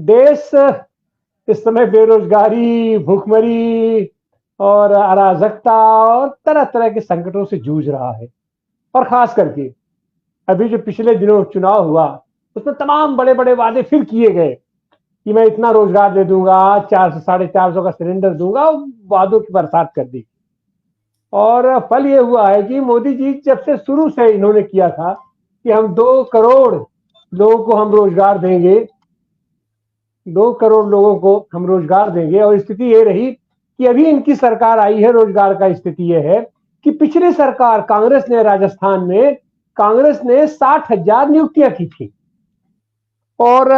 देश इस समय बेरोजगारी, भूखमरी और अराजकता और तरह तरह के संकटों से जूझ रहा है। और खास करके अभी जो पिछले दिनों चुनाव हुआ, उसमें तमाम बड़े बड़े वादे फिर किए गए कि मैं इतना रोजगार दे दूंगा, 400 450 का सिलेंडर दूंगा। वादों की बरसात कर दी। और फल ये हुआ है कि मोदी जी जब से शुरू से इन्होंने किया था कि हम 2 करोड़ लोगों को हम रोजगार देंगे, 2 करोड़ लोगों को हम रोजगार देंगे। और स्थिति ये रही कि अभी इनकी सरकार आई है, रोजगार का स्थिति ये है कि पिछली सरकार कांग्रेस ने राजस्थान में, कांग्रेस ने 60,000 नियुक्तियां की थी। और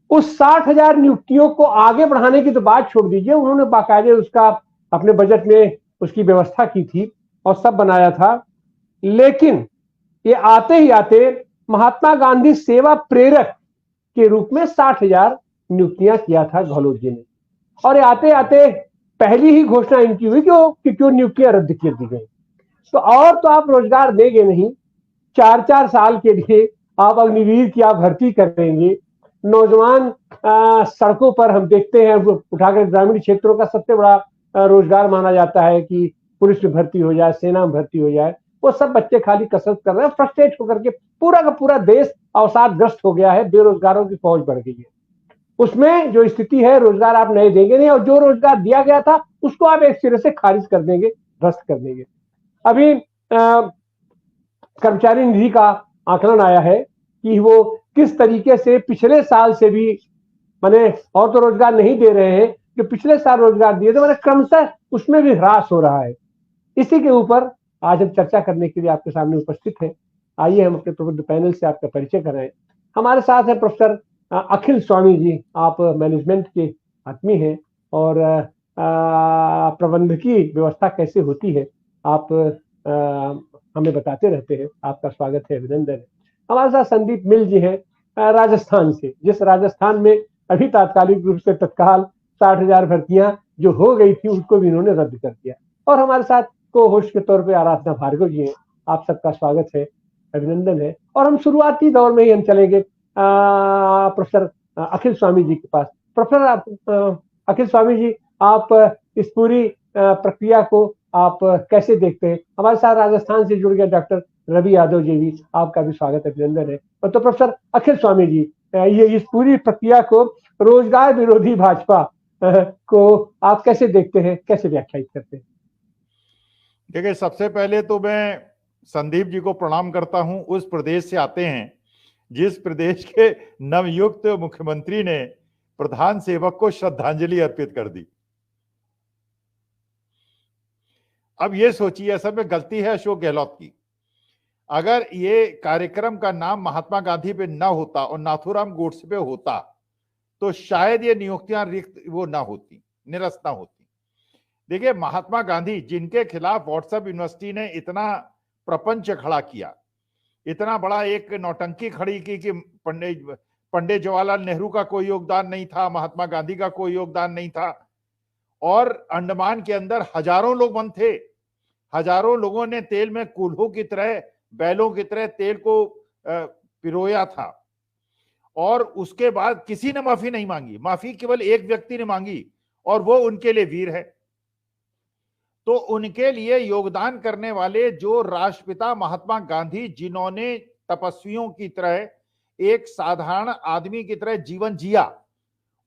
उस 60,000 नियुक्तियों को आगे बढ़ाने की तो बात छोड़ दीजिए, उन्होंने बाकायदे उसका अपने बजट में उसकी व्यवस्था की थी और सब बनाया था। लेकिन ये आते ही आते महात्मा गांधी सेवा प्रेरक के रूप में 60,000 नियुक्तियां किया था गहलोत जी ने। और आते आते पहली ही घोषणा इनकी हुई कि क्यों नियुक्तियां रद्द कर दी गई। तो और तो आप रोजगार देंगे नहीं, 4-4 साल के लिए आप अग्निवीर की आप भर्ती करेंगे। नौजवान सड़कों पर हम देखते हैं, उठाकर ग्रामीण क्षेत्रों का सबसे बड़ा रोजगार माना जाता है कि पुलिस में भर्ती हो जाए, सेना में भर्ती हो जाए। वो सब बच्चे खाली कसरत कर रहे हैं, फ्रस्ट्रेट होकर के पूरा का पूरा देश अवसादग्रस्त हो गया है, बेरोजगारों की फौज बढ़ गई है। उसमें जो स्थिति है, रोजगार आप नए देंगे नहीं, और जो रोजगार दिया गया था उसको आप एक सिरे से खारिज कर देंगे, ध्वस्त कर देंगे। अभी कर्मचारी निधि का आकलन आया है कि वो किस तरीके से पिछले साल से भी, माने और तो रोजगार नहीं दे रहे हैं, जो पिछले साल रोजगार दिए थे मैंने क्रमशः उसमें भी ह्रास हो रहा है। इसी के ऊपर आज हम चर्चा करने के लिए आपके सामने उपस्थित हैं। आइए हम अपने पैनल से आपका परिचय कराएं। हमारे साथ है प्रोफेसर अखिल स्वामी जी। आप मैनेजमेंट के आदमी हैं और प्रबंधकीय व्यवस्था कैसे होती है आप हमें बताते रहते हैं। आपका स्वागत है, अभिनंदन है। हमारे साथ संदीप मिल जी हैं राजस्थान से, जिस राजस्थान में अभी तात्कालिक रूप से तत्काल 60,000 भर्तियां जो हो गई थी उसको भी इन्होंने रद्द कर दिया। और हमारे साथ को होस्ट के तौर पे आराधना भार्गव जी हैं। आप सबका स्वागत है, अभिनंदन है। और हम शुरुआती दौर में ही हम चलेंगे प्रोफेसर अखिल स्वामी जी के पास। प्रोफेसर अखिल स्वामी जी, आप इस पूरी प्रक्रिया को आप कैसे देखते हैं? हमारे साथ राजस्थान से जुड़ गए डॉक्टर रवि यादव जी भी, आपका भी स्वागत अभिनंदन है। तो प्रोफेसर अखिल स्वामी जी, ये इस पूरी प्रक्रिया को, रोजगार विरोधी भाजपा को आप कैसे देखते हैं, कैसे व्याख्यायित करते हैं? देखिए, सबसे पहले तो मैं संदीप जी को प्रणाम करता हूं। उस प्रदेश से आते हैं जिस प्रदेश के नवयुक्त मुख्यमंत्री ने प्रधान सेवक को श्रद्धांजलि अर्पित कर दी। अब ये सोचिए, असल में गलती है अशोक गहलोत की। अगर ये कार्यक्रम का नाम महात्मा गांधी पे ना होता और नाथूराम गोडसे पे होता तो शायद ये नियुक्तियां रिक्त वो ना होती, निरस्त ना होती। देखिए, महात्मा गांधी जिनके खिलाफ व्हाट्सएप यूनिवर्सिटी ने इतना प्रपंच खड़ा किया, इतना बड़ा एक नौटंकी खड़ी की कि पंडित जवाहरलाल नेहरू का कोई योगदान नहीं था, महात्मा गांधी का कोई योगदान नहीं था। और अंडमान के अंदर हजारों लोग बंद थे, हजारों लोगों ने तेल में कूल्हों की तरह, बैलों की तरह तेल को पिरोया था। और उसके बाद किसी ने माफी नहीं मांगी, माफी केवल एक व्यक्ति ने मांगी और वो उनके लिए वीर है। तो उनके लिए योगदान करने वाले जो राष्ट्रपिता महात्मा गांधी, जिन्होंने तपस्वियों की तरह, एक साधारण आदमी की तरह जीवन जिया,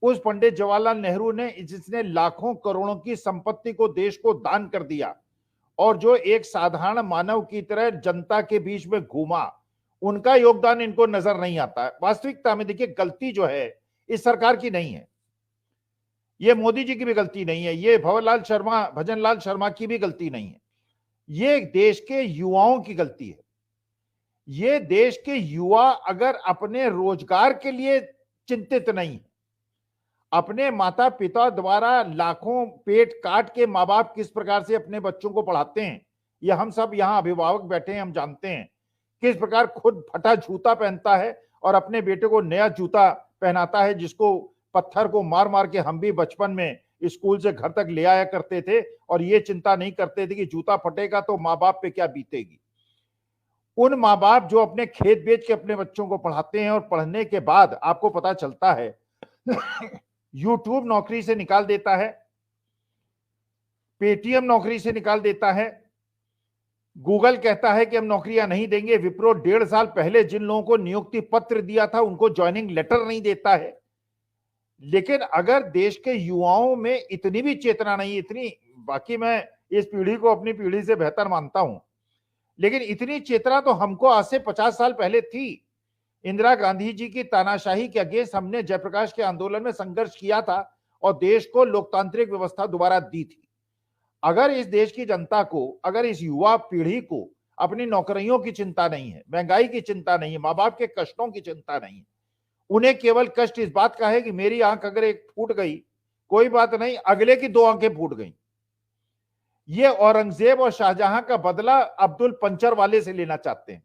उस पंडित जवाहरलाल नेहरू ने, जिसने लाखों करोड़ों की संपत्ति को, देश को दान कर दिया, और जो एक साधारण मानव की तरह जनता के बीच में घूमा, उनका योगदान इनको नजर नहीं आता है। वास्तविकता में देखिए, गलती जो है इस सरकार की नहीं है, ये मोदी जी की भी गलती नहीं है, ये भजनलाल शर्मा की भी गलती नहीं है, ये देश के युवाओं की गलती है। ये देश के युवा अगर अपने रोजगार के लिए चिंतित नहीं है, अपने माता पिता द्वारा लाखों पेट काट के माँ बाप किस प्रकार से अपने बच्चों को पढ़ाते हैं, ये हम सब यहाँ अभिभावक बैठे हैं, हम जानते हैं। किस प्रकार खुद फटा जूता पहनता है और अपने बेटे को नया जूता पहनाता है, जिसको पत्थर को मार मार के हम भी बचपन में स्कूल से घर तक ले आया करते थे, और ये चिंता नहीं करते थे कि जूता फटेगा तो माँ बाप पे क्या बीतेगी। उन माँ बाप जो अपने खेत बेच के अपने बच्चों को पढ़ाते हैं और पढ़ने के बाद आपको पता चलता है यूट्यूब नौकरी से निकाल देता है, पेटीएम नौकरी से निकाल देता है, गूगल कहता है कि हम नौकरियां नहीं देंगे, विप्रो 1.5 साल पहले जिन लोगों को नियुक्ति पत्र दिया था उनको ज्वाइनिंग लेटर नहीं देता है। लेकिन अगर देश के युवाओं में इतनी भी चेतना नहीं, इतनी, बाकी मैं इस पीढ़ी को अपनी पीढ़ी से बेहतर मानता हूं, लेकिन इतनी चेतना तो हमको आज से 50 साल पहले थी। इंदिरा गांधी जी की तानाशाही के अगेंस्ट हमने जयप्रकाश के आंदोलन में संघर्ष किया था और देश को लोकतांत्रिक व्यवस्था दोबारा दी थी। अगर इस देश की जनता को, अगर इस युवा पीढ़ी को अपनी नौकरियों की चिंता नहीं है, महंगाई की चिंता नहीं है, माँ बाप के कष्टों की चिंता नहीं है, उन्हें केवल कष्ट इस बात का है कि मेरी आंख अगर एक फूट गई कोई बात नहीं, अगले की 2 आंखें फूट गई। ये औरंगजेब और शाहजहां का बदला अब्दुल पंचर वाले से लेना चाहते हैं।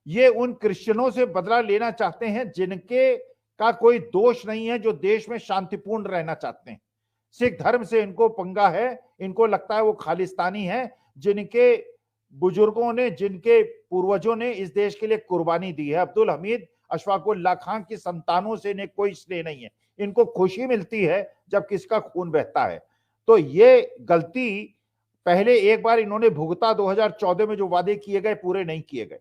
ये उन क्रिश्चियनों से बदला लेना चाहते हैं जिनके का कोई दोष नहीं है, जो देश में शांतिपूर्ण रहना चाहते हैं। सिख धर्म से इनको पंगा है, इनको लगता है वो खालिस्तानी है, जिनके बुजुर्गों ने, जिनके पूर्वजों ने इस देश के लिए कुर्बानी दी है। अब्दुल हमीद, अशफाकुल्लाह खान की संतानों से इन्हें कोई स्नेह नहीं है, इनको खुशी मिलती है जब किसका खून बहता है। तो ये गलती पहले एक बार इन्होंने भुगता, 2014 में जो वादे किए गए पूरे नहीं किए गए,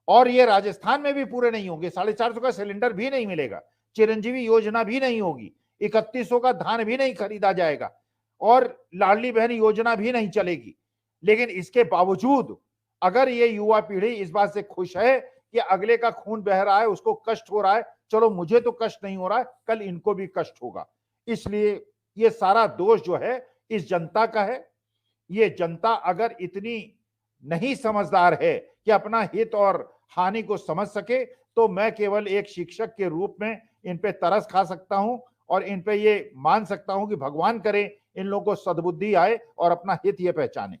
और ये राजस्थान में भी पूरे नहीं होंगे। 450 का सिलेंडर भी नहीं मिलेगा, चिरंजीवी योजना भी नहीं होगी, 3100 का धान भी नहीं खरीदा जाएगा और लाडली बहन योजना भी नहीं चलेगी। लेकिन इसके बावजूद अगर ये युवा पीढ़ी इस बात से खुश है कि अगले का खून बह रहा है, उसको कष्ट हो रहा है, चलो मुझे तो कष्ट नहीं हो रहा है, कल इनको भी कष्ट होगा, इसलिए ये सारा दोष जो है इस जनता का है। ये जनता अगर इतनी नहीं समझदार है कि अपना हित और हानि को समझ सके, तो मैं केवल एक शिक्षक के रूप में इन पे तरस खा सकता हूं और इन पे ये मान सकता हूं कि भगवान करे इन लोगों को सद्बुद्धि आए और अपना हित ये पहचाने।